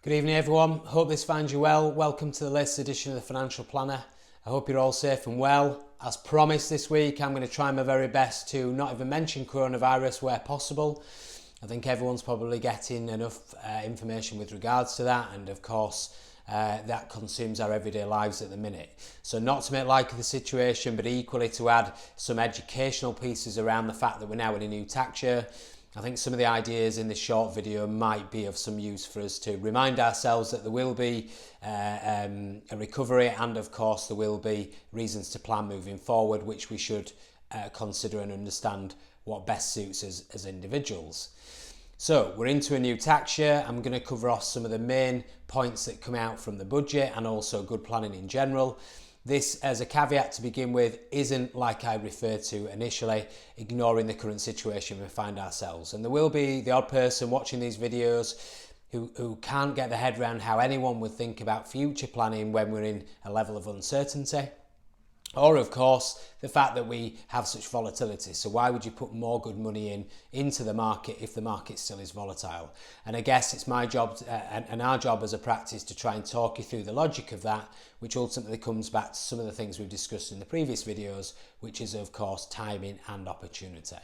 Good evening everyone, hope this finds you well. Welcome to the latest edition of the Financial Planner. I hope you're all safe and well. As promised this week, I'm going to try my very best to not even mention coronavirus where possible. I think everyone's probably getting enough information with regards to that, and of course that consumes our everyday lives at the minute. So not to make light of the situation, but equally to add some educational pieces around the fact that we're now in a new tax year. I think some of the ideas in this short video might be of some use for us to remind ourselves that there will be a recovery, and of course there will be reasons to plan moving forward, which we should consider and understand what best suits us as individuals. So we're into a new tax year. I'm going to cover off some of the main points that come out from the budget and also good planning in general. This, as a caveat to begin with, isn't, like I referred to initially, ignoring the current situation we find ourselves. And there will be the odd person watching these videos who can't get their head around how anyone would think about future planning when we're in a level of uncertainty. Or, of course, the fact that we have such volatility. So why would you put more good money into the market if the market still is volatile? And I guess it's my job and our job as a practice to try and talk you through the logic of that, which ultimately comes back to some of the things we've discussed in the previous videos, which is, of course, timing and opportunity.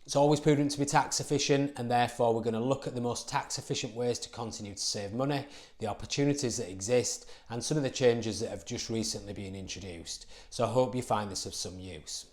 It's always prudent to be tax efficient, and therefore we're going to look at the most tax efficient ways to continue to save money, the opportunities that exist, and some of the changes that have just recently been introduced. So I hope you find this of some use.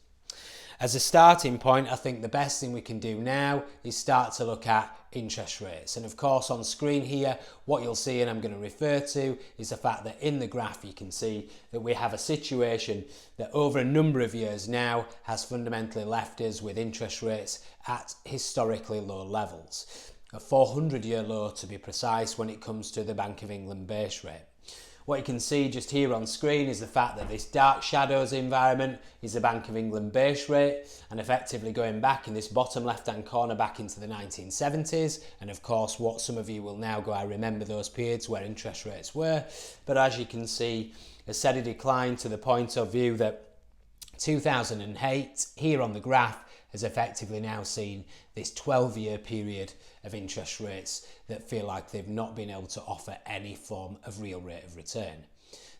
As a starting point, I think the best thing we can do now is start to look at interest rates. And of course on screen here, what you'll see, and I'm going to refer to, is the fact that in the graph you can see that we have a situation that over a number of years now has fundamentally left us with interest rates at historically low levels. A 400-year low to be precise when it comes to the Bank of England base rate. What you can see just here on screen is the fact that this dark shadows environment is the Bank of England base rate, and effectively going back in this bottom left hand corner back into the 1970s, and of course what some of you will now go, I remember those periods where interest rates were, but as you can see a steady decline to the point of view that 2008 here on the graph has effectively now seen this 12-year period of interest rates that feel like they've not been able to offer any form of real rate of return.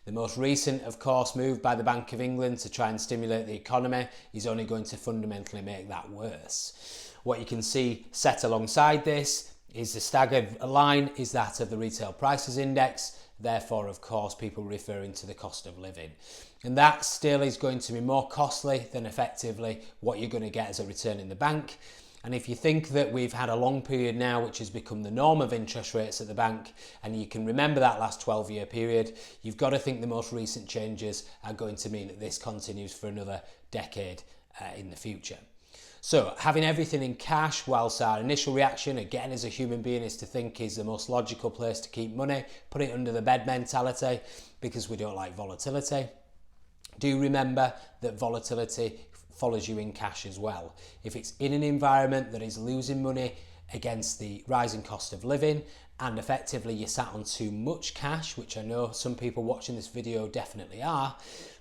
The most recent, of course, move by the Bank of England to try and stimulate the economy is only going to fundamentally make that worse. What you can see set alongside this is the staggered line is that of the retail prices index, therefore of course people referring to the cost of living. And that still is going to be more costly than effectively what you're going to get as a return in the bank. And if you think that we've had a long period now which has become the norm of interest rates at the bank, and you can remember that last 12-year period, you've got to think the most recent changes are going to mean that this continues for another decade in the future. So having everything in cash, whilst our initial reaction, again as a human being, is to think is the most logical place to keep money, put it under the bed mentality because we don't like volatility. Do remember that volatility follows you in cash as well. If it's in an environment that is losing money against the rising cost of living, and effectively you're sat on too much cash, which I know some people watching this video definitely are,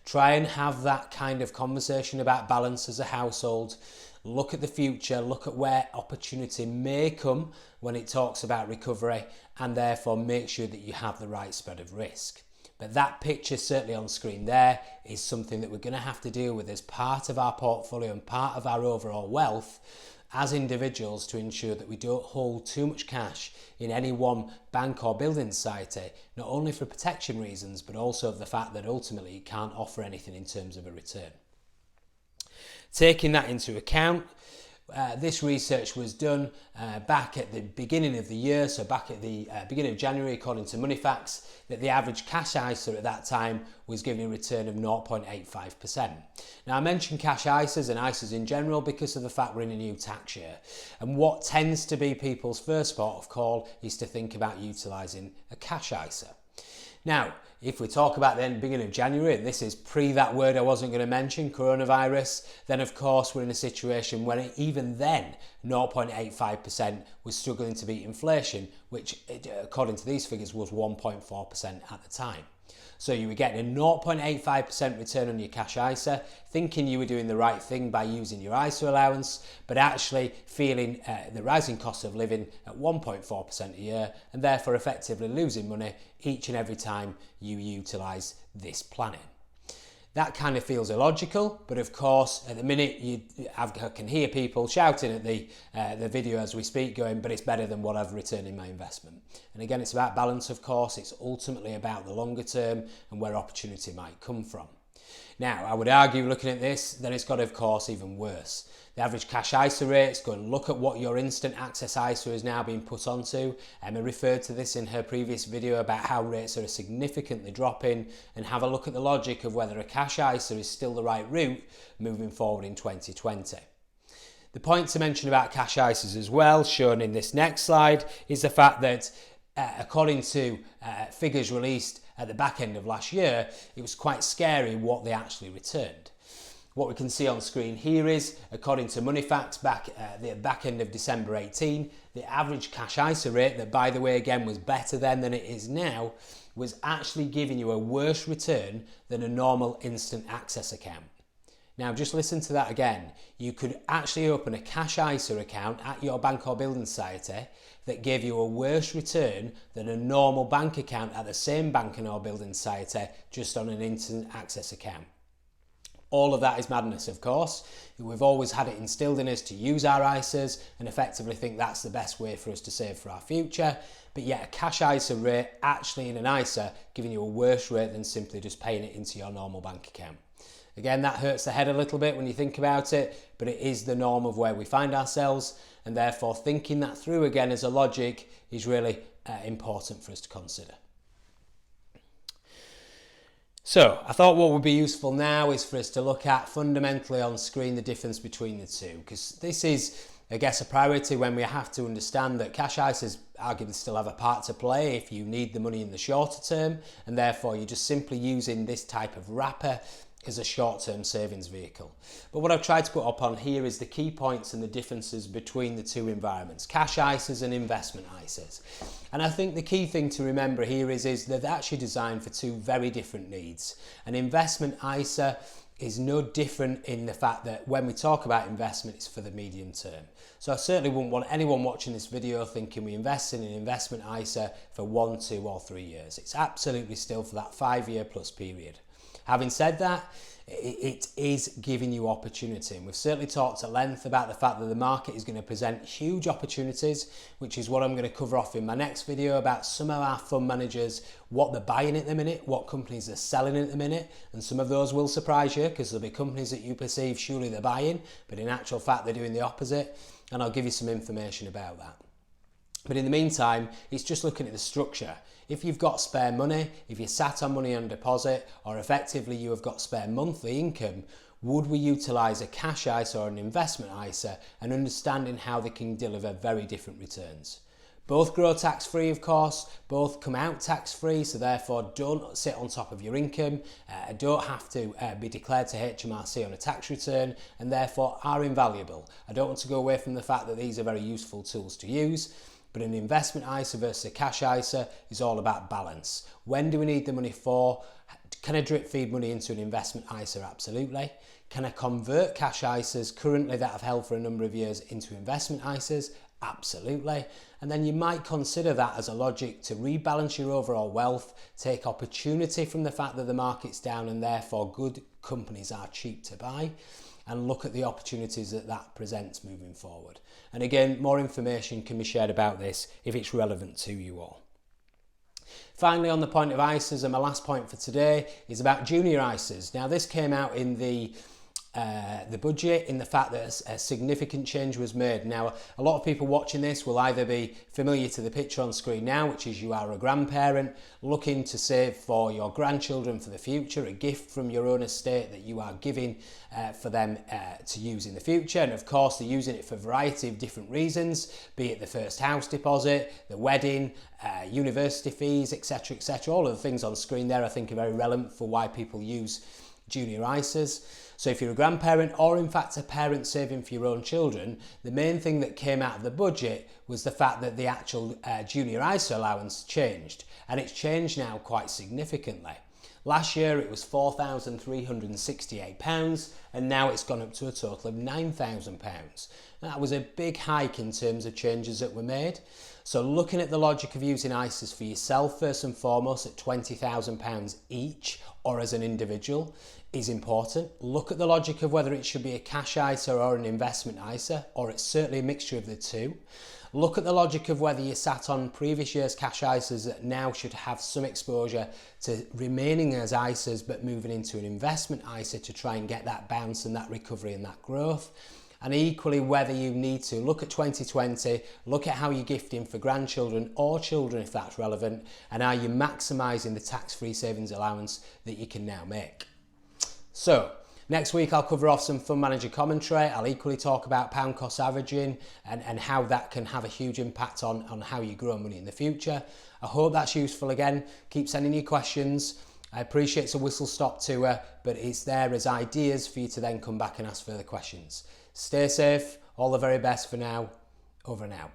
try and have that kind of conversation about balance as a household. Look at the future, look at where opportunity may come when it talks about recovery, and therefore make sure that you have the right spread of risk. But that picture certainly on screen there is something that we're going to have to deal with as part of our portfolio and part of our overall wealth as individuals, to ensure that we don't hold too much cash in any one bank or building society, not only for protection reasons, but also the fact that ultimately it can't offer anything in terms of a return. Taking that into account, this research was done back at the beginning of the year, so back at the beginning of January, according to Moneyfacts, that the average cash ISA at that time was giving a return of 0.85%. Now I mentioned cash ISAs and ISAs in general because of the fact we're in a new tax year, and what tends to be people's first port of call is to think about utilising a cash ISA. Now, if we talk about the beginning of January, and this is pre that word I wasn't going to mention, coronavirus, then of course we're in a situation where even then 0.85% was struggling to beat inflation, which according to these figures was 1.4% at the time. So you were getting a 0.85% return on your cash ISA, thinking you were doing the right thing by using your ISA allowance, but actually feeling the rising cost of living at 1.4% a year, and therefore effectively losing money each and every time you utilise this planning. That kind of feels illogical, but of course, at the minute I can hear people shouting at the video as we speak, going, but it's better than what I've returned in my investment. And again, it's about balance, of course. It's ultimately about the longer term and where opportunity might come from. Now, I would argue, looking at this, that it's got, of course, even worse. The average cash ISA rates, go and look at what your instant access ISA is now being put onto. Emma referred to this in her previous video about how rates are significantly dropping, and have a look at the logic of whether a cash ISA is still the right route moving forward in 2020. The point to mention about cash ISAs as well, shown in this next slide, is the fact that according to figures released at the back end of last year, it was quite scary what they actually returned. What we can see on screen here is, according to Moneyfacts the back end of December 18, the average cash ISA rate, that by the way again was better then than it is now, was actually giving you a worse return than a normal instant access account. Now just listen to that again. You could actually open a cash ISA account at your bank or building society that gave you a worse return than a normal bank account at the same bank or building society just on an instant access account. All of that is madness, of course. We've always had it instilled in us to use our ISAs and effectively think that's the best way for us to save for our future. But yet a cash ISA rate actually in an ISA giving you a worse rate than simply just paying it into your normal bank account. Again, that hurts the head a little bit when you think about it, but it is the norm of where we find ourselves, and therefore thinking that through again as a logic is really important for us to consider. So I thought what would be useful now is for us to look at fundamentally on screen the difference between the two, because this is, I guess, a priority when we have to understand that cash ISAs arguably still have a part to play if you need the money in the shorter term, and therefore you're just simply using this type of wrapper as a short-term savings vehicle. But what I've tried to put up on here is the key points and the differences between the two environments, cash ISAs and investment ISAs. And I think the key thing to remember here is they're actually designed for two very different needs. An investment ISA is no different in the fact that when we talk about investment, it's for the medium term. So I certainly wouldn't want anyone watching this video thinking we invest in an investment ISA for 1, 2 or 3 years. It's absolutely still for that 5-year plus period. Having said that, it is giving you opportunity, and we've certainly talked at length about the fact that the market is going to present huge opportunities, which is what I'm going to cover off in my next video about some of our fund managers, what they're buying at the minute, what companies they're selling at the minute, and some of those will surprise you because there'll be companies that you perceive surely they're buying, but in actual fact they're doing the opposite, and I'll give you some information about that. But in the meantime, it's just looking at the structure. If you've got spare money, if you're sat on money on deposit, or effectively you have got spare monthly income, would we utilise a cash ISA or an investment ISA, and understanding how they can deliver very different returns? Both grow tax-free, of course, both come out tax-free, so therefore don't sit on top of your income, don't have to be declared to HMRC on a tax return, and therefore are invaluable. I don't want to go away from the fact that these are very useful tools to use. But an investment ISA versus a cash ISA is all about balance. When do we need the money for? Can I drip feed money into an investment ISA? Absolutely. Can I convert cash ISAs currently that I've held for a number of years into investment ISAs? Absolutely. And then you might consider that as a logic to rebalance your overall wealth, take opportunity from the fact that the market's down and therefore good companies are cheap to buy, and look at the opportunities that presents moving forward. And again, more information can be shared about this if it's relevant to you all. Finally, on the point of ISAs, and my last point for today is about junior ISAs. Now, this came out in the budget, in the fact that a significant change was made. Now, a lot of people watching this will either be familiar to the picture on screen now, which is you are a grandparent looking to save for your grandchildren for the future, a gift from your own estate that you are giving for them to use in the future. And of course, they're using it for a variety of different reasons, be it the first house deposit, the wedding, university fees, etc., etc. All of the things on screen there I think are very relevant for why people use junior ISAs. So if you're a grandparent or in fact a parent saving for your own children, the main thing that came out of the budget was the fact that the actual junior ISA allowance changed, and it's changed now quite significantly. Last year it was £4,368 and now it's gone up to a total of £9,000. That was a big hike in terms of changes that were made. So looking at the logic of using ISAs for yourself first and foremost at £20,000 each or as an individual is important. Look at the logic of whether it should be a cash ISA or an investment ISA, or it's certainly a mixture of the two. Look at the logic of whether you sat on previous year's cash ISAs that now should have some exposure to remaining as ISAs but moving into an investment ISA to try and get that bounce and that recovery and that growth. And equally whether you need to look at 2020, look at how you're gifting for grandchildren or children if that's relevant, and are you maximising the tax-free savings allowance that you can now make. So, next week I'll cover off some fund manager commentary. I'll equally talk about pound cost averaging and how that can have a huge impact on how you grow money in the future. I hope that's useful again. Keep sending your questions. I appreciate it's a whistle stop tour, but it's there as ideas for you to then come back and ask further questions. Stay safe, all the very best for now. Over and out.